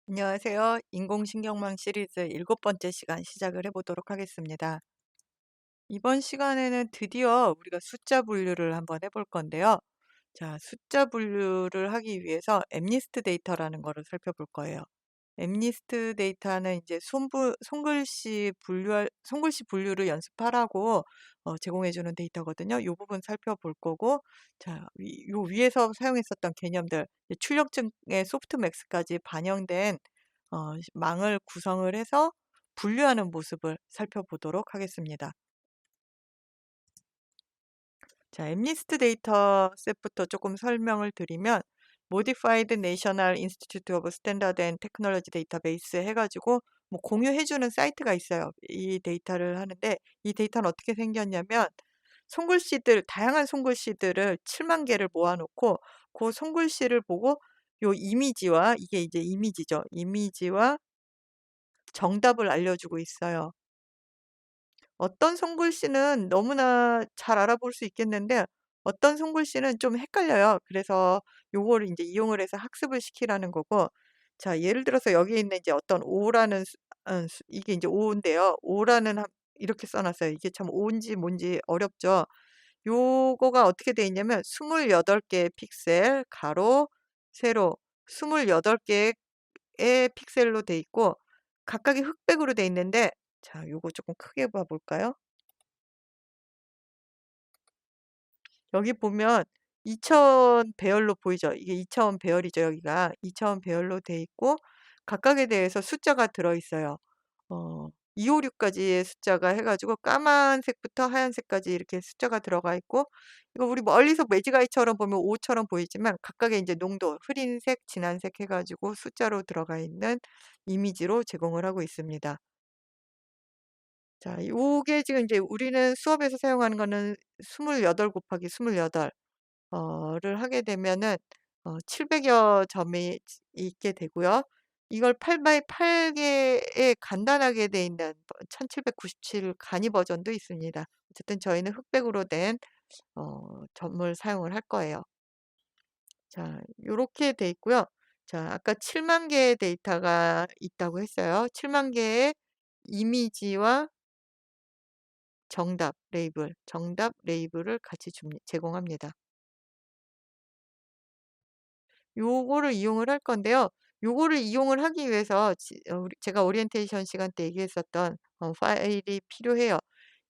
안녕하세요. 인공신경망 시리즈 일곱 번째 시간 시작을 해보도록 하겠습니다. 이번 시간에는 드디어 우리가 숫자 분류를 한번 해볼 건데요. 자, 숫자 분류를 하기 위해서 엠니스트 데이터라는 거를 살펴볼 거예요. 엠니스트 데이터는 이제 손글씨 분류를 연습하라고 제공해주는 데이터거든요. 이 부분 살펴볼 거고, 자, 요 위에서 사용했었던 개념들, 이제 출력증의 소프트맥스까지 반영된 망을 구성을 해서 분류하는 모습을 살펴보도록 하겠습니다. 자, 엠니스트 데이터 셋부터 조금 설명을 드리면 Modified National Institute of Standard and Technology Database 해가지고 뭐 공유해주는 사이트가 있어요. 이 데이터를 하는데 이 데이터는 어떻게 생겼냐면 다양한 손글씨들을 7만 개를 모아놓고 그 손글씨를 보고 요 이미지와 이게 이제 이미지죠. 이미지와 정답을 알려주고 있어요. 어떤 손글씨는 너무나 잘 알아볼 수 있겠는데 어떤 손글씨는 좀 헷갈려요. 그래서 요거를 인제 이용을 해서 학습을 시키라는 거고, 자 예를 들어서 여기에 있는 이제 어떤 오라는 이게 인제 오인데요. 오라는 이렇게 써 놨어요. 이게 참 오인지 뭔지 어렵죠. 요거가 어떻게 돼 있냐면 28 개의 픽셀 가로 세로 28 개의 픽셀로 돼 있고 각각이 흑백으로 돼 있는데, 자 요거 조금 크게 봐 볼까요? 여기 보면 2차원 배열로 보이죠? 이게 2차원 배열이죠, 여기가. 2차원 배열로 돼 있고 각각에 대해서 숫자가 들어 있어요. 2, 5, 6 까지의 숫자가 해 가지고 까만색부터 하얀색까지 이렇게 숫자가 들어가 있고, 이거 우리 멀리서 매직아이처럼 보면 5 처럼 보이지만 각각의 인제 농도 흐린색, 진한색 해 가지고 숫자로 들어가 있는 이미지로 제공을 하고 있습니다. 자 요게 지금 이제 우리는 수업에서 사용하는 거는 28 곱하기 28 를 하게 되면은 700여 점이 있게 되고요. 이걸 8 바이 8 개의 간단하게 돼 있는 1797 간이 버전도 있습니다. 어쨌든 저희는 흑백으로 된 점을 사용을 할 거예요. 자 요렇게 돼 있고요. 자 아까 7만 개의 데이터가 있다고 했어요. 7만 개의 이미지와 정답 레이블을 같이 제공합니다. 요거를 이용을 할 건데요. 요거를 이용을 하기 위해서 제가 오리엔테이션 시간 때 얘기했었던 파일이 필요해요.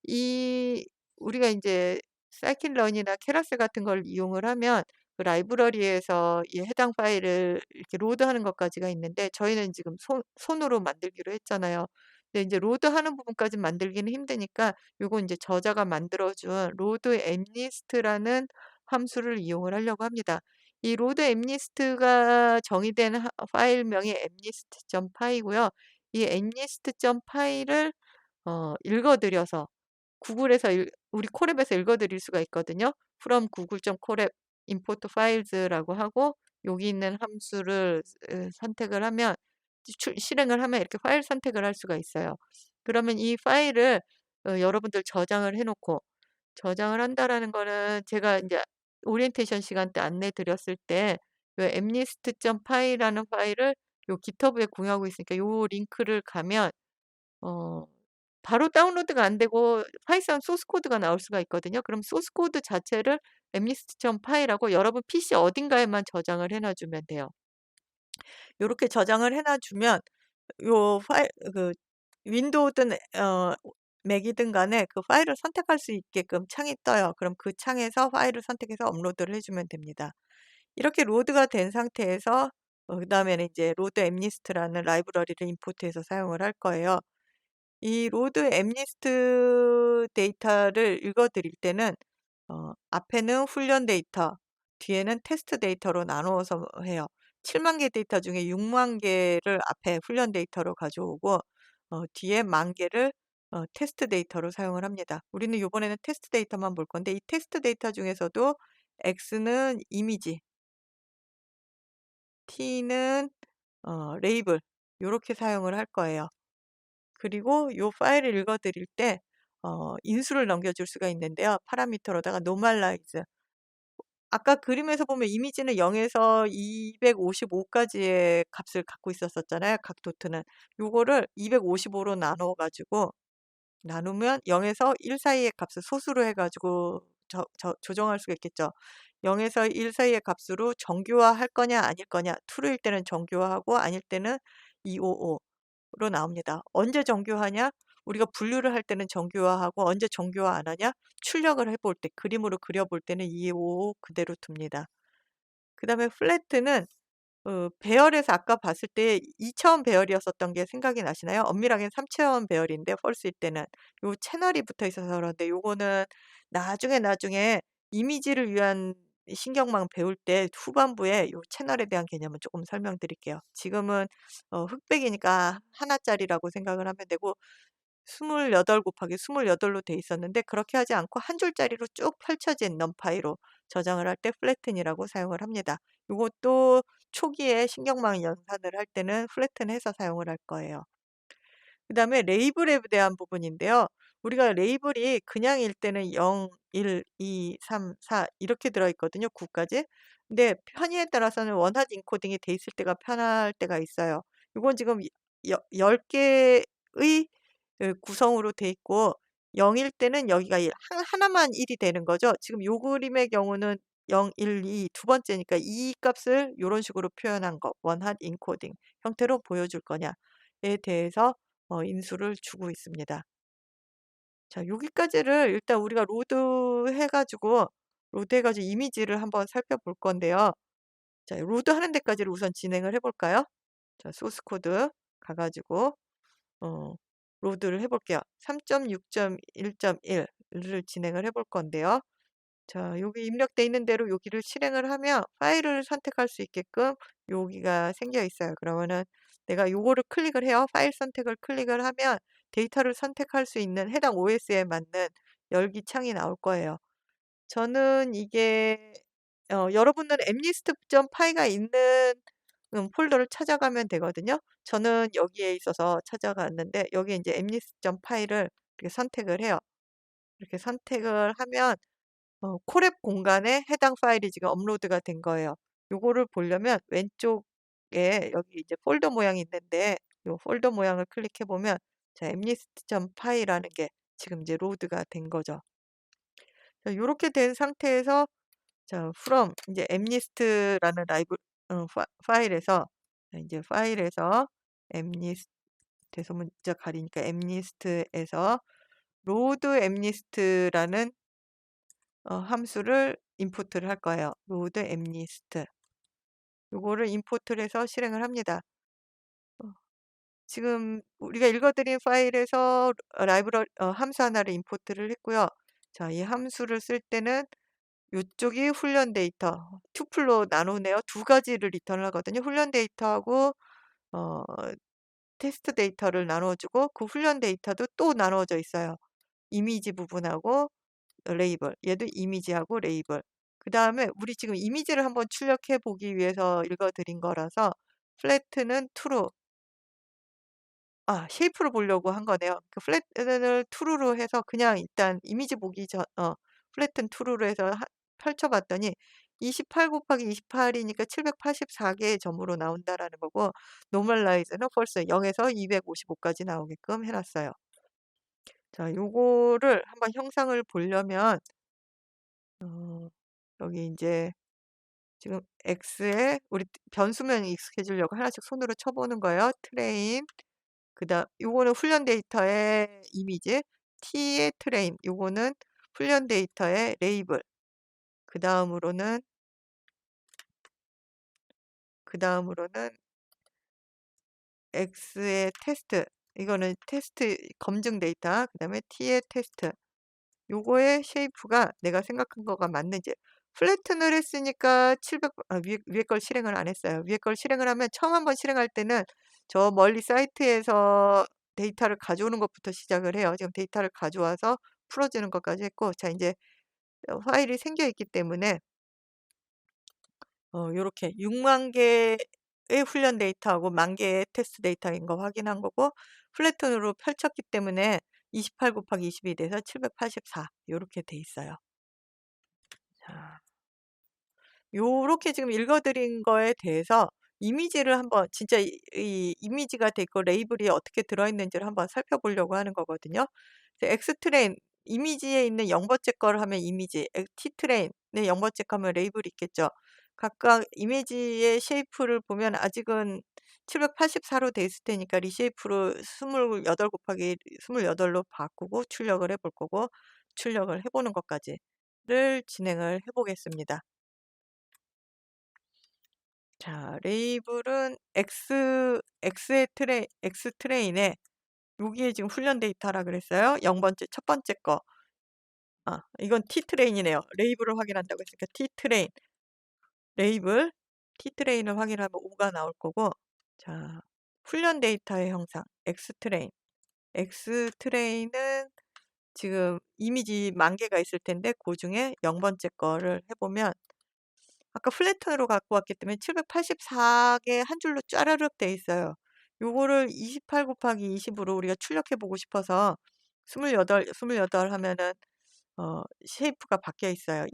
이 우리가 인제 scikit-learn이나 케라셀 같은 걸 이용을 하면 그 라이브러리에서 이 해당 파일을 이렇게 로드하는 것까지가 있는데 저희는 지금 손으로 만들기로 했잖아요. 근데 인제 로드하는 부분까지 만들기는 힘드니까 요거 인제 저자가 만들어 준 로드 엠리스트라는 함수를 이용을 하려고 합니다. 이 로드 엠니스트가 정의된 파일명이 emnist.py고요. 이 emnist.py를 읽어 드려서 구글에서 우리 콜앱에서 읽어 드릴 수가 있거든요. from google.colab import files라고 하고 여기 있는 함수를 선택을 하면 실행을 하면 이렇게 파일 선택을 할 수가 있어요. 그러면 이 파일을 여러분들 저장을 해 놓고, 저장을 한다라는 거는 제가 인제 오리엔테이션 시간 때 안내 드렸을 때 요 emnist.py라는 파일을 요 github에 공유하고 있으니까 요 링크를 가면 어 바로 다운로드가 안 되고 파이썬 소스 코드가 나올 수가 있거든요. 그럼 소스 코드 자체를 emnist.py라고 여러분 PC 어딘가에만 저장을 해놔 주면 돼요. 요렇게 저장을 해놔 주면 요 파일 윈도우든 맥이든 간에 그 파일을 선택할 수 있게끔 창이 떠요. 그럼 그 창에서 파일을 선택해서 업로드를 해 주면 됩니다. 이렇게 로드가 된 상태에서 그다음에는 이제 로드 엠니스트라는 라이브러리를 임포트해서 사용을 할 거예요. 이 로드 엠니스트 데이터를 읽어 드릴 때는 앞에는 훈련 데이터, 뒤에는 테스트 데이터로 나누어서 해요. 7만 개 데이터 중에 6만 개를 앞에 훈련 데이터로 가져오고 뒤에 1만 개를 테스트 데이터로 사용을 합니다. 우리는 이번에는 테스트 데이터만 볼 건데 이 테스트 데이터 중에서도 X는 이미지, T는 레이블 요렇게 사용을 할 거예요. 그리고 요 파일을 읽어 드릴 때 인수를 넘겨 줄 수가 있는데요. 파라미터로다가 normalize 아까 그림에서 보면 이미지는 0 에서 255 까지의 값을 갖고 있었었잖아요, 각 도트는. 요거를 255로 나눠 가지고 나누면 0 에서 1 사이의 값을 소수로 해 가지고 조정할 수가 있겠죠. 0 에서 1 사이의 값으로 정규화할 거냐 아닐 거냐. true일 때는 정규화하고 아닐 때는 255로 나옵니다. 언제 정규화하냐? 우리가 분류를 할 때는 정규화하고 언제 정규화 안 하냐? 출력을 해볼 때, 그림으로 그려볼 때는 255 그대로 둡니다. 그다음에 플래트는 배열에서 아까 봤을 때 2차원 배열이었었던 게 생각이 나시나요? 엄밀하게는 3차원 배열인데 펄스일 때는 요 채널이 붙어 있어서 그런데 요거는 나중에 이미지를 위한 신경망 배울 때 후반부에 요 채널에 대한 개념은 조금 설명드릴게요. 지금은 흑백이니까 하나짜리라고 생각을 하면 되고 28 곱하기 28로 돼 있었는데 그렇게 하지 않고 한 줄짜리로 쭉 펼쳐진 넘파이로 저장을 할 때 플래튼이라고 사용을 합니다. 요것도 초기에 신경망 연산을 할 때는 플래튼해서 사용을 할 거예요. 그다음에 레이블에 대한 부분인데요. 우리가 레이블이 그냥일 때는 0, 1, 2, 3, 4 이렇게 들어 있거든요, 9 까지. 근데 편의에 따라서는 원하드 인코딩이 돼 있을 때가 편할 때가 있어요. 요건 지금 10개의 구성으로 돼 있고 0일 때는 여기가 하나만 1이 되는 거죠. 지금 요 그림의 경우는 0, 1, 2 두 번째니까 이 값을 요런 식으로 표현한 거 원하드 인코딩 형태로 보여줄 거냐에 대해서 인수를 주고 있습니다. 자, 여기까지를 일단 우리가 로드해 가지고 이미지를 한번 살펴볼 건데요. 자, 로드하는 데까지를 우선 진행을 해 볼까요? 자, 소스 코드 가 가지고 어 로드를 해 볼게요. 3.6.1.1을 진행을 해볼 건데요. 자, 여기 입력돼 있는 대로 여기를 실행을 하면 파일을 선택할 수 있게끔 여기가 생겨 있어요. 그러면은 내가 요거를 클릭을 해요. 파일 선택을 클릭을 하면 데이터를 선택할 수 있는 해당 OS에 맞는 열기 창이 나올 거예요. 저는 이게 여러분들은 mnist.py가 있는 폴더를 찾아가면 되거든요. 저는 여기에 있어서 찾아갔는데 여기에 인제 mnist.py를 이렇게 선택을 해요. 이렇게 선택을 하면 콜앱 공간에 해당 파일이 지금 업로드가 된 거예요. 요거를 보려면 왼쪽에 여기 이제 폴더 모양이 있는데 요 폴더 모양을 클릭해 보면 자 mnist.py라는 게 지금 이제 로드가 된 거죠. 자, 요렇게 된 상태에서 자 from 인제 mnist라는 파일에서 인제 파일에서 mnist 대소문자 가리니까 mnist에서 load mnist라는 함수를 임포트를 할 거예요. load mnist 요거를 임포트를 해서 실행을 합니다. 어 지금 우리가 읽어 드린 파일에서 라이브러리 함수 하나를 임포트를 했고요. 자, 이 함수를 쓸 때는 요쪽이 훈련 데이터 투플로 나누네요. 두 가지를 리턴을 하거든요. 훈련 데이터하고 어 테스트 데이터를 나눠 주고 그 훈련 데이터도 또 나누어져 있어요. 이미지 부분하고 레이블. 얘도 이미지하고 레이블. 그다음에 우리 지금 이미지를 한번 출력해 보기 위해서 읽어 드린 거라서 플래트는 true 쉐이프를 보려고 한 거네요. 그 플래튼을 true로 해서 그냥 일단 이미지 보기 전 플래튼 true로 해서 펼쳐 봤더니 28 곱하기 28 이니까 784 개의 점으로 나온다라는 거고 normalize는 false 0 에서 255 까지 나오게끔 해 놨어요. 자, 요거를 한번 형상을 보려면 어 여기 인제 지금 X에 우리 변수명 익숙해지려고 하나씩 손으로 쳐 보는 거예요. train 요거는 훈련 데이터의 이미지, T의 트레인, 요거는 훈련 데이터의 레이블. 그다음으로는 그다음으로는 X의 테스트. 이거는 테스트 검증 데이터. 그다음에 T의 테스트. 요거의 쉐이프가 내가 생각한 거가 맞는지. 플래튼을 했으니까 700 위에 걸 실행을 안 했어요. 위에 걸 실행을 하면 처음 한번 실행할 때는 저 멀리 사이트에서 데이터를 가져오는 것부터 시작을 해요. 지금 데이터를 가져와서 풀어주는 것까지 했고 자 인제 파일이 생겨 있기 때문에 요렇게 6만 개의 훈련 데이터하고 1만 개의 테스트 데이터인 거 확인한 거고 플래튼으로 펼쳤기 때문에 28 곱하기 22 돼서 784 요렇게 돼 있어요. 자. 요렇게 지금 읽어 드린 거에 대해서 이미지를 한번 진짜 이 이미지가 돼 있고 레이블이 어떻게 들어 있는지를 한번 살펴보려고 하는 거거든요. 이제 엑스트레인 이미지에 있는 0 번째 거를 하면 이미지, T트레인에 0 번째 거 하면 레이블이 있겠죠. 각각 이미지의 쉐이프를 보면 아직은 784로 돼 있을 테니까 리쉐이프로 28 곱하기 28로 바꾸고 출력을 해볼 거고 출력을 해 보는 것까지를 진행을 해 보겠습니다. 자, 레이블은 X 트레인에 여기에 지금 훈련 데이터라 그랬어요. 0 번째 첫 번째 거. 아, 이건 T 트레인이네요. 레이블을 확인한다고 했으니까 T 트레인. 레이블 T 트레인을 확인하면 5가 나올 거고. 자, 훈련 데이터의 형상 X 트레인. X 트레인은 지금 이미지 10,000개가 있을 텐데 그중에 0 번째 거를 해 보면 아까 플래튼으로 갖고 왔기 때문에 784개 한 줄로 짜르륵 돼 있어요. 요거를 28 곱하기 20으로 우리가 출력해 보고 싶어서 28 하면은 쉐이프가 바뀌어 있어요.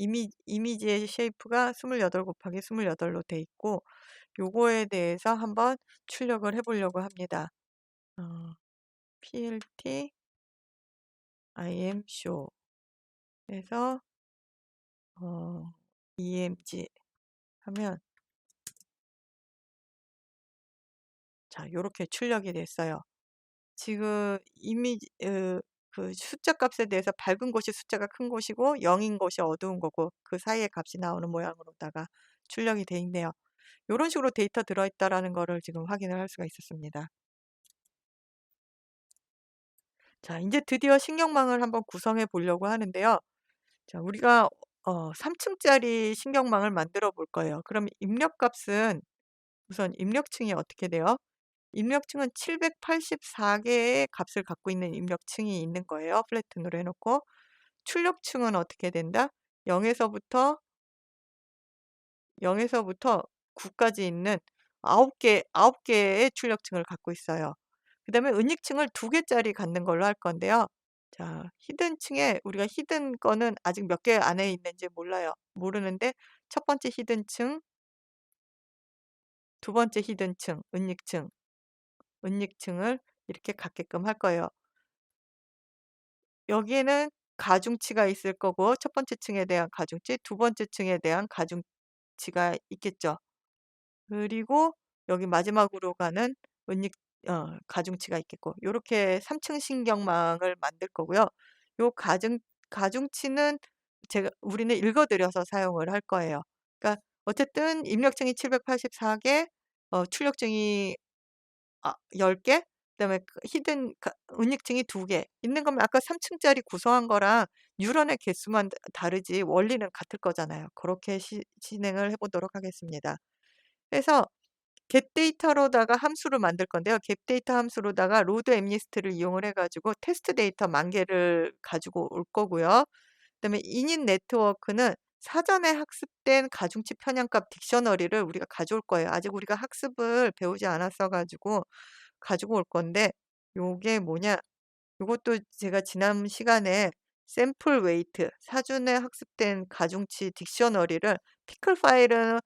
이미지의 쉐이프가 28 곱하기 28로 돼 있고 요거에 대해서 한번 출력을 해 보려고 합니다. plt imshow 해서 emg 하면 자, 요렇게 출력이 됐어요. 지금 이미지 그 숫자 값에 대해서 밝은 곳이 숫자가 큰 곳이고 0인 곳이 어두운 거고 그 사이에 값이 나오는 모양으로다가 출력이 돼 있네요. 요런 식으로 데이터 들어있다라는 거를 지금 확인을 할 수가 있었습니다. 자, 이제 드디어 신경망을 한번 구성해 보려고 하는데요. 자, 우리가 3 층짜리 신경망을 만들어 볼 거예요. 그럼 입력값은 우선 입력층이 어떻게 돼요? 입력층은 784개의 값을 갖고 있는 입력층이 있는 거예요. 플래튼으로 해 놓고. 출력층은 어떻게 된다? 0 에서부터 9 까지 있는 9 개의 출력층을 갖고 있어요. 그다음에 은닉층을 2 개짜리 갖는 걸로 할 건데요. 자, 히든층에 우리가 히든 거는 아직 몇 개 안에 있는지 몰라요. 모르는데 첫 번째 히든층, 두 번째 히든층, 은닉층을 이렇게 갖게끔 할 거예요. 여기에는 가중치가 있을 거고 첫 번째 층에 대한 가중치, 두 번째 층에 대한 가중치가 있겠죠. 그리고 여기 마지막으로 가는 은닉 가중치가 있겠고 요렇게 3 층 신경망을 만들 거고요. 요 가중치는 우리는 읽어 드려서 사용을 할 거예요. 그러니까 어쨌든 입력층이 784 개, 출력층이 10 개, 그다음에 은닉층이 2 개 있는 거면 아까 3 층짜리 구성한 거랑 뉴런의 개수만 다르지 원리는 같을 거잖아요. 그렇게 진행을 해 보도록 하겠습니다. 그래서 겟데이터로다가 함수를 만들 건데요. 겟데이터 함수로다가 로드 엠니스트를 이용을 해 가지고 테스트 데이터 10,000개를 가지고 올 거고요. 그다음에 init 네트워크는 사전에 학습된 가중치 편향값 딕셔너리를 우리가 가져올 거예요. 아직 우리가 학습을 배우지 않았어 가지고 가지고 올 건데 요게 뭐냐, 요것도 제가 지난 시간에 샘플 웨이트 사전에 학습된 가중치 딕셔너리를 피클 파일은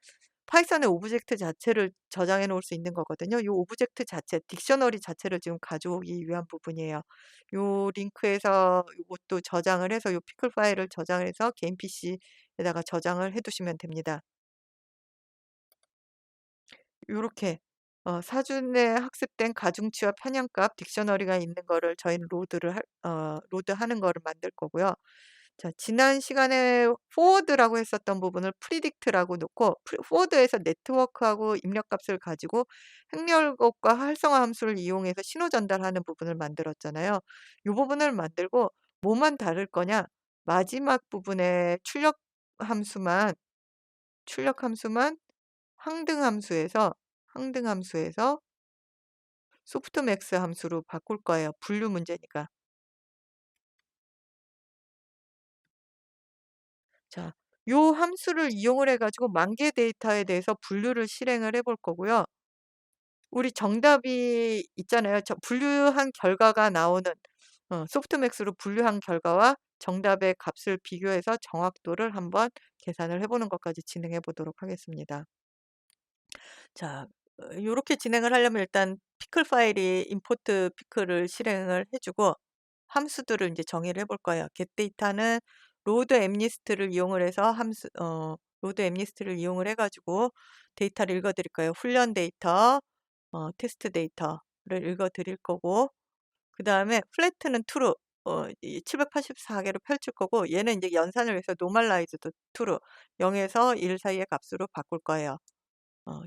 파이썬의 오브젝트 자체를 저장해 놓을 수 있는 거거든요. 요 오브젝트 자체, 딕셔너리 자체를 지금 가져오기 위한 부분이에요. 요 링크에서 요것도 저장을 해서 요 피클 파일을 저장해서 개인 PC에다가 저장을 해 두시면 됩니다. 요렇게 사전에 학습된 가중치와 편향값 딕셔너리가 있는 거를 저희는 로드하는 거를 만들 거고요. 자, 지난 시간에 포워드라고 했었던 부분을 프리딕트라고 놓고 포워드에서 네트워크하고 입력값을 가지고 행렬곡과 활성화 함수를 이용해서 신호 전달하는 부분을 만들었잖아요. 요 부분을 만들고 뭐만 다를 거냐? 마지막 부분에 출력 함수만 항등함수에서 소프트맥스 함수로 바꿀 거예요. 분류 문제니까. 자, 요 함수를 이용을 해 가지고 10,000개 데이터에 대해서 분류를 실행을 해볼 거고요. 우리 정답이 있잖아요. 분류한 결과가 나오는 소프트맥스로 분류한 결과와 정답의 값을 비교해서 정확도를 한번 계산을 해 보는 것까지 진행해 보도록 하겠습니다. 자, 요렇게 진행을 하려면 일단 피클 파일이 임포트 피클을 실행을 해 주고 함수들을 인제 정의를 해볼 거예요. getData는 로드 엠리스트를 이용을 해서 로드 엠리스트를 이용을 해 가지고 데이터를 읽어 드릴 거예요. 훈련 데이터, 테스트 데이터를 읽어 드릴 거고, 그다음에 플랫는 true, 이 784 개로 펼칠 거고, 얘는 인제 연산을 위해서 normalized true, 0 에서 1 사이의 값으로 바꿀 거예요.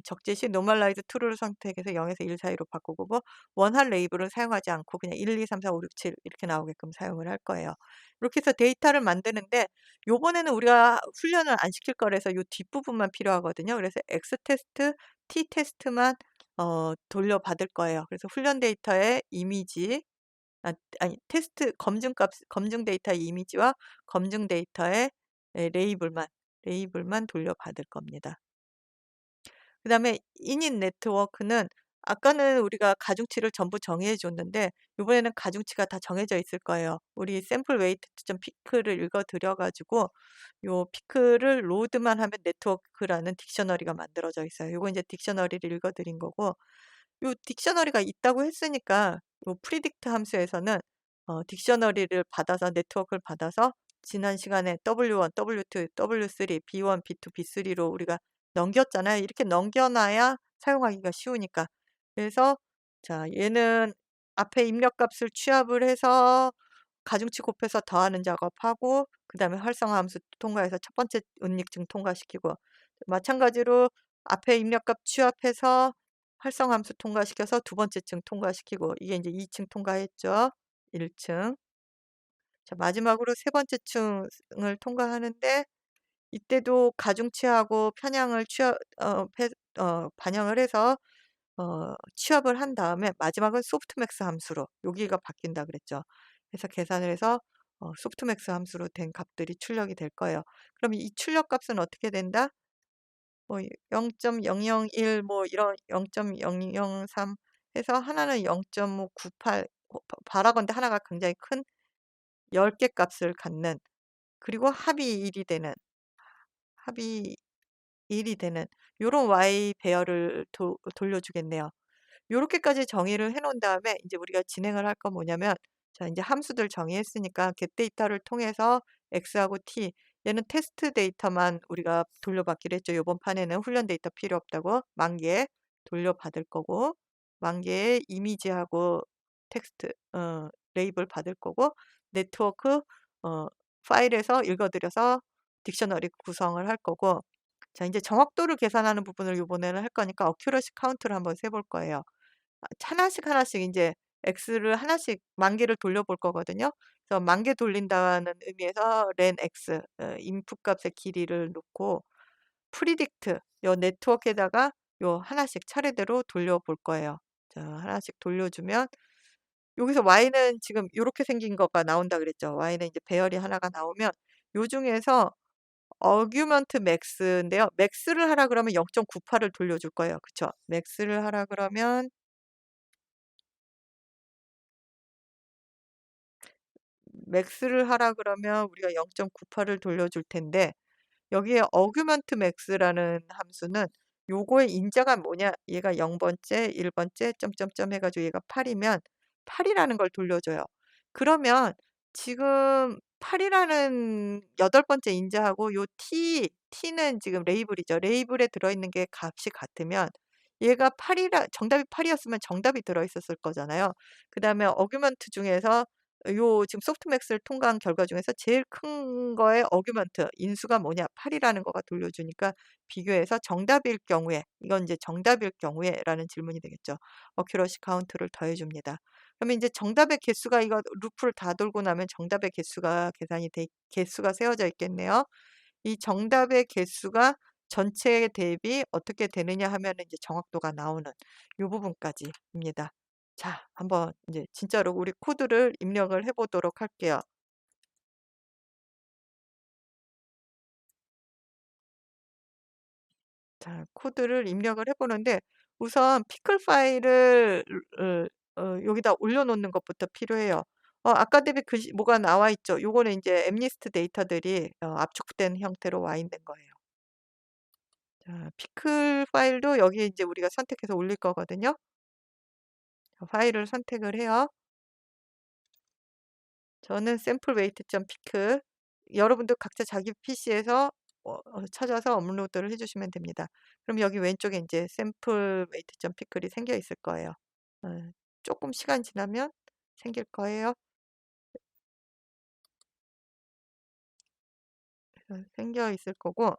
적재시 normalize true를 선택해서 0 에서 1 사이로 바꾸고, 원할 레이블을 사용하지 않고 그냥 1, 2, 3, 4, 5, 6, 7 이렇게 나오게끔 사용을 할 거예요. 이렇게 해서 데이터를 만드는데, 요번에는 우리가 훈련을 안 시킬 거라서 요 뒷부분만 필요하거든요. 그래서 X 테스트, T 테스트만 돌려받을 거예요. 그래서 훈련 데이터의 이미지, 아니 테스트 검증 데이터의 이미지와 검증 데이터의 레이블만 돌려받을 겁니다. 그다음에 init 네트워크는, 아까는 우리가 가중치를 전부 정의해 줬는데 이번에는 가중치가 다 정해져 있을 거예요. 우리 샘플 웨이트 점 피크를 읽어 드려 가지고 요 피크를 로드만 하면 네트워크라는 딕셔너리가 만들어져 있어요. 요거 인제 딕셔너리를 읽어 드린 거고, 요 딕셔너리가 있다고 했으니까 요 프리딕트 함수에서는 딕셔너리를 받아서, 네트워크를 받아서 지난 시간에 W1, W2, W3, B1, B2, B3로 우리가 넘겼잖아요. 이렇게 넘겨 놔야 사용하기가 쉬우니까. 그래서 자, 얘는 앞에 입력값을 취합을 해서 가중치 곱해서 더하는 작업하고, 그다음에 활성화 함수 통과해서 첫 번째 은닉증 통과시키고, 마찬가지로 앞에 입력값 취합해서 활성화 함수 통과시켜서 두 번째 층 통과시키고, 이게 인제 2층 통과했죠. 1 층. 자, 마지막으로 세 번째 층을 통과하는데, 이때도 가중치하고 편향을 취합 어 패 반영을 해서 취합을 한 다음에 마지막은 소프트맥스 함수로, 여기가 바뀐다 그랬죠. 그래서 계산을 해서 소프트맥스 함수로 된 값들이 출력이 될 거예요. 그럼 이 출력 값은 어떻게 된다? 뭐 0.001 뭐 이런 0.003 해서 하나는 0.98, 바라건대 하나가 굉장히 큰 10개 값을 갖는, 그리고 합이 1이 되는 요런 Y 배열을 돌려주겠네요. 요렇게까지 정의를 해 놓은 다음에 인제 우리가 진행을 할 건 뭐냐면, 자, 인제 함수들 정의했으니까 getData를 통해서 X하고 T, 얘는 테스트 데이터만 우리가 돌려받기로 했죠. 요번 판에는 훈련 데이터 필요 없다고 10,000개 돌려받을 거고, 10,000개의 이미지하고 텍스트 레이블 받을 거고, 네트워크 어 파일에서 읽어 들여서 딕셔너리 구성을 할 거고, 자, 인제 정확도를 계산하는 부분을 요번에는 할 거니까 어큐러시 카운트를 한번 세 볼 거예요. 하나씩 하나씩 인제 x를 하나씩 10,000개를 돌려볼 거거든요. 그래서 10,000개 돌린다는 의미에서 len x, 인풋 값의 길이를 놓고 프리딕트 요 네트워크에다가 요 하나씩 차례대로 돌려볼 거예요. 자, 하나씩 돌려주면 여기서 y는 지금 요렇게 생긴 거가 나온다 그랬죠. y는 이제 배열이 하나가 나오면 요 중에서 어규먼트 맥스인데요. 맥스를 하라 그러면 0.98을 돌려줄 거예요. 그쵸? 맥스를 하라 그러면 우리가 0.98을 돌려줄 텐데, 여기에 어규먼트 맥스라는 함수는 요거의 인자가 뭐냐, 얘가 0 번째, 1 번째 점점점 해 가지고 얘가 8 이면 8 이라는 걸 돌려줘요. 그러면 지금 8 이라는 여덟 번째 인자하고 요 t는 지금 레이블이죠. 레이블에 들어있는 게 값이 같으면 얘가 8 이라 정답이 8 이었으면 정답이 들어있었을 거잖아요. 그다음에 어규먼트 중에서 요 지금 소프트맥스를 통과한 결과 중에서 제일 큰 거의 어규먼트 인수가 뭐냐, 8 이라는 거가 돌려주니까 비교해서 정답일 경우에, 이건 인제 정답일 경우에라는 질문이 되겠죠. 어큐러시 카운트를 더해 줍니다. 그러면 인제 정답의 개수가, 이거 루프를 다 돌고 나면 정답의 개수가 세워져 있겠네요. 이 정답의 개수가 전체 대비 어떻게 되느냐 하면은 이제 정확도가 나오는 요 부분까지입니다. 자, 한번 인제 진짜로 우리 코드를 입력을 해 보도록 할게요. 자, 코드를 입력을 해 보는데, 우선 피클 파일을 여기다 올려 놓는 것부터 필요해요. 아까 대비 글씨 뭐가 나와 있죠. 요거는 인제 엠니스트 데이터들이 압축된 형태로 와 있는 거예요. 자 피클 파일도 여기에 인제 우리가 선택해서 올릴 거거든요. 파일을 선택을 해요. 저는 샘플 웨이트 피클 여러분도 각자 자기 PC에서 찾아서 업로드를 해 주시면 됩니다. 그럼 여기 왼쪽에 인제 샘플 웨이트 피클이 생겨 있을 거예요. 쪼끔 시간 지나면 생길 거예요. 생겨 있을 거고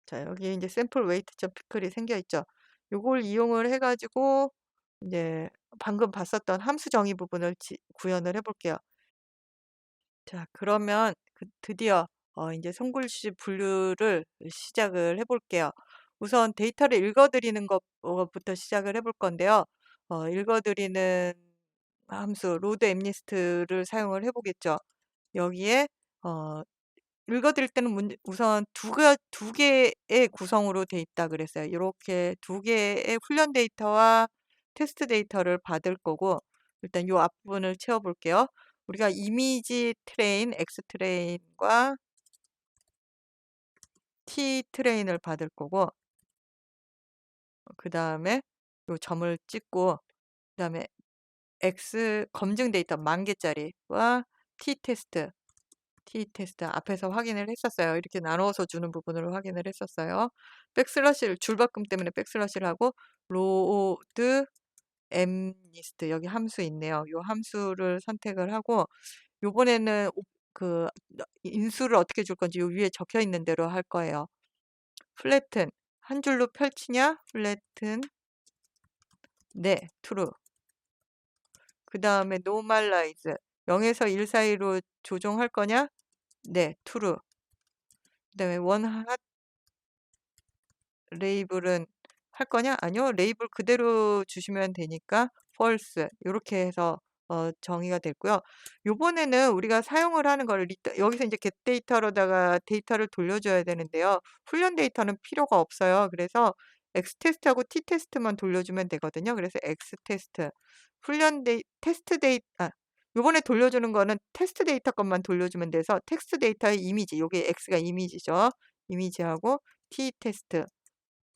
자 여기 인제 샘플 웨이트 피클이 생겨 있죠. 요걸 이용을 해 가지고 인제 방금 봤었던 함수 정의 부분을 구현을 해 볼게요. 자 그러면 드디어 인제 손글씨 분류를 시작을 해 볼게요. 우선 데이터를 읽어 드리는 것 부터 시작을 해볼 건데요. 읽어 드리는 함수 로드 엠니스트를 사용을 해 보겠죠. 여기에 어 읽어 드릴 때는 우선 두 개의 구성으로 돼 있다 그랬어요. 요렇게 두 개의 훈련 데이터와 테스트 데이터를 받을 거고 일단 요 앞부분을 채워 볼게요. 우리가 이미지 트레인 X 트레인과 T 트레인을 받을 거고 그다음에 요 점을 찍고 그다음에 X 검증 데이터 10,000개짜리와 T 테스트 앞에서 확인을 했었어요. 이렇게 나누어서 주는 부분으로 확인을 했었어요. 백슬래시를 줄바꿈 때문에 백슬래시를 하고 로드 엠리스트 여기 함수 있네요. 요 함수를 선택을 하고 요번에는 인수를 어떻게 줄 건지 요 위에 적혀 있는 대로 할 거예요. 플래튼 한 줄로 펼치냐? 플래튼 네, true. 그다음에 normalize 0에서 1 사이로 조정할 거냐? 네, true. 그다음에 원 레이블은 할 거냐? 아니요. 레이블 그대로 주시면 되니까 false 요렇게 해서 정의가 됐고요. 요번에는 우리가 사용을 하는 거를 여기서 인제 get 데이터로다가 데이터를 돌려줘야 되는데요. 훈련 데이터는 필요가 없어요. 그래서 x 테스트하고 t 테스트만 돌려주면 되거든요. 그래서 x 테스트 훈련 테스트 요번에 돌려주는 거는 테스트 데이터 것만 돌려주면 돼서 텍스트 데이터의 이미지 요게 x가 이미지죠. 이미지하고 t 테스트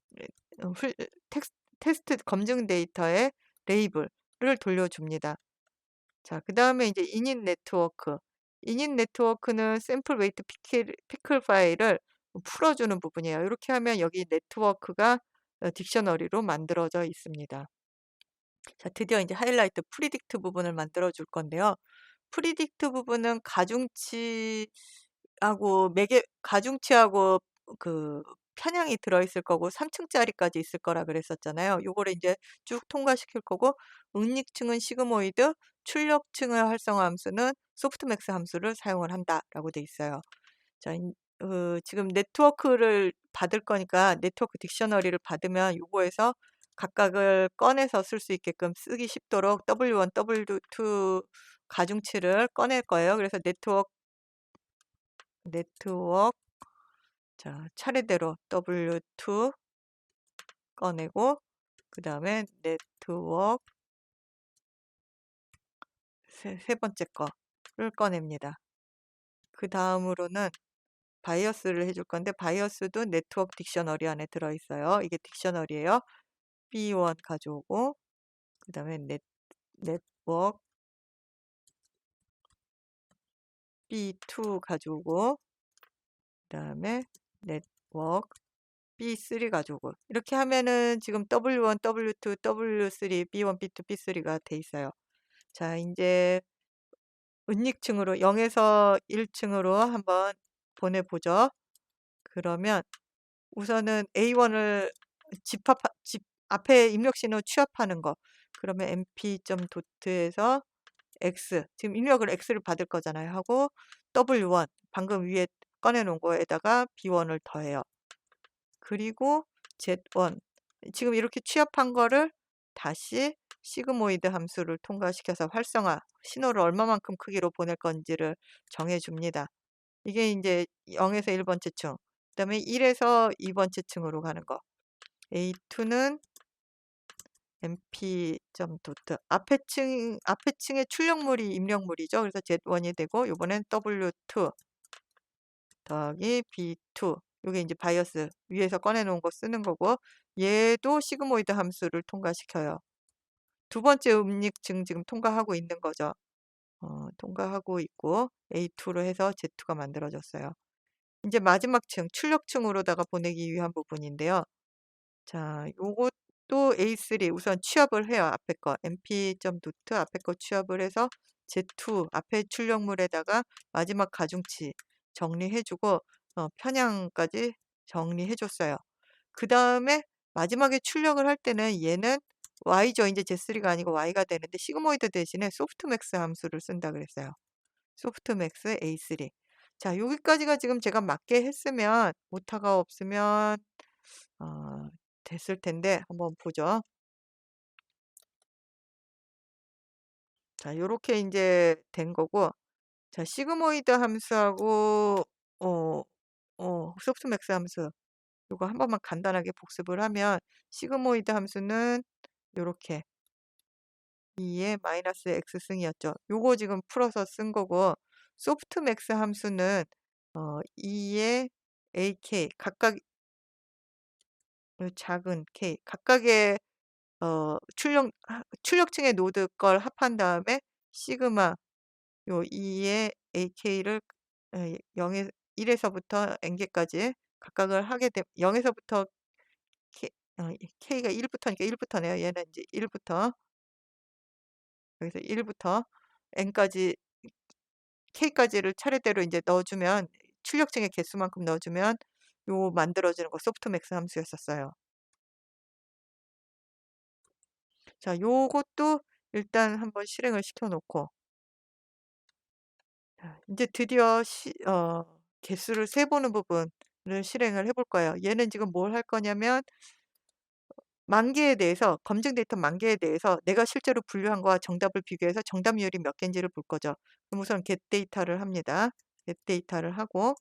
네. 어 훌 테스트 검증 데이터의 레이블을 돌려줍니다. 자 그다음에 이제 init 네트워크. init 네트워크는 샘플 웨이트 피클 파일을 풀어주는 부분이에요. 이렇게 하면 여기 네트워크가 딕셔너리로 만들어져 있습니다. 자 드디어 이제 하이라이트 프리딕트 부분을 만들어 줄 건데요. 프리딕트 부분은 가중치하고 그 편향이 들어있을 거고 3 층짜리까지 있을 거라 그랬었잖아요. 요거를 인제 쭉 통과시킬 거고 응익층은 시그모이드, 출력층의 활성화 함수는 소프트맥스 함수를 사용을 한다라고 돼 있어요. 자 지금 네트워크를 받을 거니까 네트워크 딕셔너리를 받으면 요거에서 각각을 꺼내서 쓸 수 있게끔 쓰기 쉽도록 W1, W2 가중치를 꺼낼 거예요. 그래서 네트워크 자 차례대로 W2 꺼내고 그다음에 네트워크 세 번째 거를 꺼냅니다. 그다음으로는 바이어스를 해줄 건데 바이어스도 네트워크 딕셔너리 안에 들어 있어요. 이게 딕셔너리예요. B1 가져오고 그다음에 네트워크 B2 가져오고 그다음에 네트워크 B3 가져오고 이렇게 하면은 지금 W1, W2, W3, B1, B2, B3가 돼 있어요. 자 인제 은닉층으로 0에서 1 층으로 한번 보내 보죠. 그러면 우선은 A1을 집 앞에 입력 신호 취합하는 거. 그러면 mp.dot에서 x 지금 입력을 x를 받을 거잖아요. 하고 W1 방금 위에 꺼내 놓은 거에다가 B1을 더해요. 그리고 Z1 지금 이렇게 취합한 거를 다시 시그모이드 함수를 통과시켜서 활성화 신호를 얼마만큼 크기로 보낼 건지를 정해 줍니다. 이게 인제 0에서 1 번째 층 그다음에 1에서 2 번째 층으로 가는 거. A2는 mp.dot 앞에 층의 출력물이 입력물이죠. 그래서 Z1이 되고 요번엔 W2 더하기 B2 요게 인제 바이어스 위에서 꺼내 놓은 거 쓰는 거고 얘도 시그모이드 함수를 통과시켜요. 두 번째 음립층 지금 통과하고 있는 거죠. 통과하고 있고 A2로 해서 Z2가 만들어졌어요. 인제 마지막 층 출력층으로다가 보내기 위한 부분인데요. 자 요것도 A3 우선 취합을 해요. 앞에 거 mp.dot 앞에 거 취합을 해서 Z2 앞에 출력물에다가 마지막 가중치 정리해 주고 편향까지 정리해 줬어요. 그다음에 마지막에 출력을 할 때는 얘는 y죠. 인제 Z3가 아니고 y가 되는데 시그모이드 대신에 소프트맥스 함수를 쓴다 그랬어요. 소프트맥스 A3. 자 여기까지가 지금 제가 맞게 했으면 오타가 없으면 어 됐을 텐데 한번 보죠. 자 요렇게 인제 된 거고 자 시그모이드 함수하고 어 소프트맥스 함수 요거 한 번만 간단하게 복습을 하면 시그모이드 함수는 요렇게 2의 마이너스 x 승이었죠. 요거 지금 풀어서 쓴 거고 소프트맥스 함수는 2의 ak 각각 작은 k 각각의 출력층의 노드 걸 합한 다음에 시그마 요 2의 ak를 0에 1 에서부터 n개까지 각각을 하게 되 0 에서부터 k k가 1 부터니까 1 부터네요. 얘는 인제 1 부터 여기서 1 부터 n까지 k까지를 차례대로 인제 넣어 주면 출력층의 개수만큼 넣어 주면 요 만들어지는 거 소프트맥스 함수였었어요. 자 요것도 일단 한번 실행을 시켜 놓고 자 인제 드디어 개수를 세 보는 부분을 실행을 해볼 거예요. 얘는 지금 뭘 할 거냐면 만 개에 대해서 검증 데이터 만 개에 대해서 내가 실제로 분류한 거와 정답을 비교해서 정답률이 몇 개인지를 볼 거죠. 그럼 우선 get 데이터를 합니다. get 데이터를 하고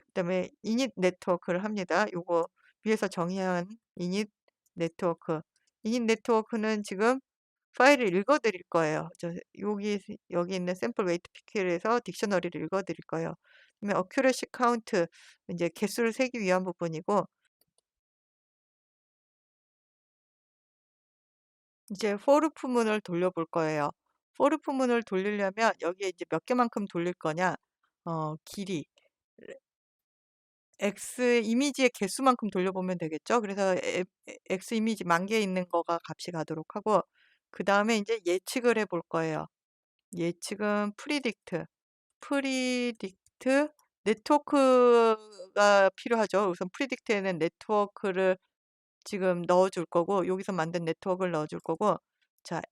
그다음에 init 네트워크를 합니다. 요거 위에서 정의한 init 네트워크. init 네트워크는 지금 파일을 읽어 드릴 거예요. 여기 있는 샘플 웨이트 PQL에서 딕셔너리를 읽어 드릴 거예요. 그다음에 accuracy count 인제 개수를 세기 위한 부분이고 이제 for 부문을 돌려볼 거예요. for 부문을 돌리려면 여기에 이제 몇 개만큼 돌릴 거냐 길이 x 이미지의 개수만큼 돌려보면 되겠죠. 그래서 x 이미지 만 개 있는 거가 값이 가도록 하고 그다음에 인제 예측을 해볼 거예요. 예측은 프리딕트 네트워크가 필요하죠. 우선 프리딕트에는 네트워크를 지금 넣어 줄 거고 여기서 만든 네트워크를 넣어 줄 거고 자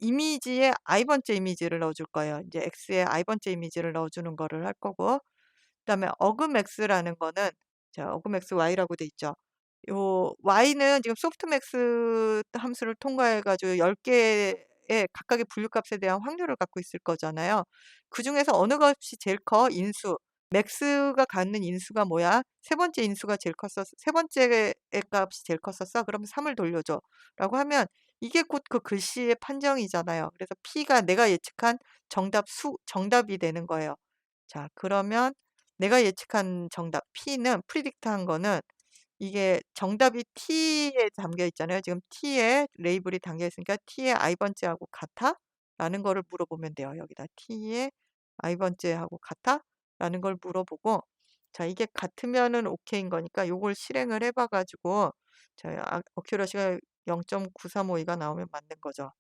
이미지에 i 번째 이미지를 넣어 줄 거예요. 이제 x에 i 번째 이미지를 넣어 주는 거를 할 거고 그다음에 argmax라는 거는 자 argmax y라고 돼 있죠. 요 y는 지금 소프트맥스 함수를 통과해 가지고 10 개의 각각의 분류값에 대한 확률을 갖고 있을 거잖아요. 그중에서 어느 값이 제일 커? 인수. max가 갖는 인수가 뭐야? 세 번째 인수가 제일 컸었 세 번째 의 값이 제일 컸었어? 그럼 3을 돌려줘. 라고 하면 이게 곧 그 글씨의 판정이잖아요. 그래서 P가 내가 예측한 정답이 되는 거예요. 자 그러면 내가 예측한 정답 P는 프리딕트한 거는 이게 정답이 T에 담겨 있잖아요. 지금 T에 레이블이 담겨 있으니까 T의 I 번째하고 같아? 라는 거를 물어보면 돼요. 여기다 T의 I 번째하고 같아? 라는 걸 물어보고 자 이게 같으면은 오케이인 거니까 요걸 실행을 해봐 가지고 자 어큐러시가 0.9352가 나오면 맞는 거죠.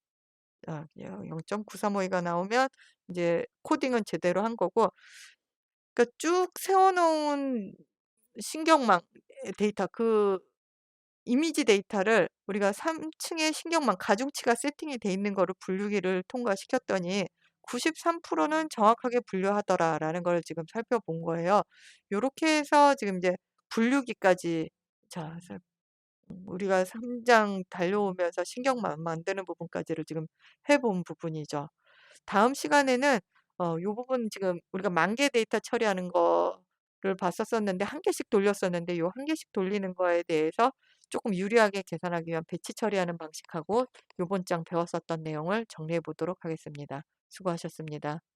0.9352가 나오면 이제 코딩은 제대로 한 거고 그러니까 쭉 세워 놓은 신경망 데이터 이미지 데이터를 우리가 3 층의 신경망 가중치가 세팅이 돼 있는 거를 분류기를 통과시켰더니 93%는 정확하게 분류하더라라는 걸 지금 살펴본 거예요. 요렇게 해서 지금 이제 분류기까지 자 우리가 3장 달려오면서 신경망 만드는 부분까지를 지금 해본 부분이죠. 다음 시간에는 요 부분 지금 우리가 만 개 데이터 처리하는 거를 봤었었는데 한 개씩 돌렸었는데 요 한 개씩 돌리는 거에 대해서 조금 유리하게 계산하기 위한 배치 처리하는 방식하고 요번 장 배웠었던 내용을 정리해 보도록 하겠습니다. 수고하셨습니다.